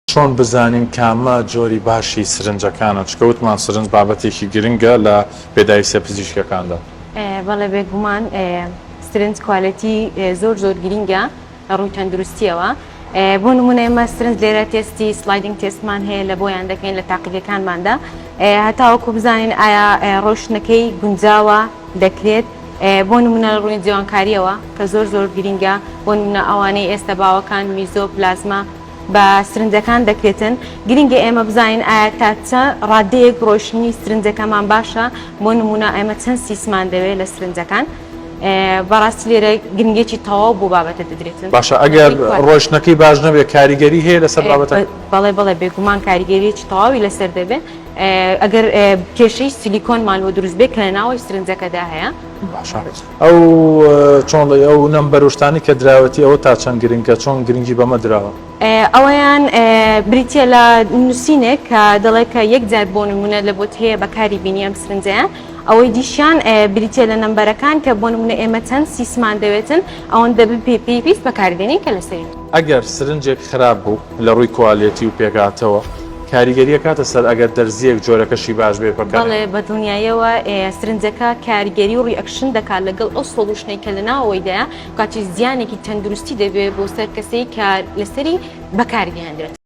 چۆن بزانین کامە جۆری باشی سرنجەکانە چکەوتمان سرنج بابەتێکی گرنگە لە پێداویستە پزیشکەکاندا. بەڵێ بێگومان سرنج کوالەتی زۆر گرینگە لە ڕووی تەندروستیەوە. بۆ نمونە ئێمە سرنج لێرە تێستی سلایدینگ تێستمان هەیە لە بۆیان دەکەین لە تاقیەکانماندا هەتاوەکو بزانین ئایا ڕۆشنەکەی گونجاوە دەکرێت. بۆ نمونە لە ڕووی جوانکاریەوە کە زۆر گرینگە، بۆ نمونە ئەوانەی ئێستا باوەکان میزۆ پلازما بە سرنجەکان دەکرێتن. گرینگە ئێمە بزانین ئایا تا چە ڕادەیەک ڕۆشنی سرنجەکەمان باشە. بۆ نمونە ئێمە چەند سیسمان دەوێت لە سرنجەکان. بەڕاستی لێرە گرنگێکی تەواو بۆ بابەتە دەدرێتن. باشە ئەگەر ڕۆشنەکەی باش نەبێت کاریگەری هەیە لەسەر بابەتە؟ بەڵێ بێگومان کاریگەریەکی تەواوی لەسەر دەبێت. ئەگەر کێشەی سیلیکۆنمان بۆ دروست بێت کە لە ناوی سرنجەکەدا هەیە. ئەو چۆن ئەو نەمبەرشتانی کە دراوەتی ئەوە تا چەند گرنگە، چۆن گرنگی بەمە درراوە؟ ئەوەیان بریتە لە نووسینێک کە دەڵێ کە یەکجار بۆ نمونە لە بۆت هەیە بەکاری بینی ئەم سرنجەیان. ئەوەی دیشان بریتە لە نەمبەرەکان کە بۆ نمونە ئێمە چەند سیسمان دەوێتن ئەوەن دەبێت پێویست بەکاردێنین کە لەسەری. ئەگەر سرنجێک خراپ بوو لە ڕووی کوالیتی و پێکاتەوە کاریگەریە کاتە سەر ئەگەر دەرزیەک جۆرەکەشی باش بێ بەکار. بەڵێ بە دنیایەوە سرنجەکە کاریگەری و ڕیئەکشن دەکات لەگەڵ ئەو سۆڵوشنەی کە لە ناوەوەیدایە کاتی زیانێکی تەندروستی دەبێت بۆ سەر کەسەی کە لەسەری بەکاردێنرێت.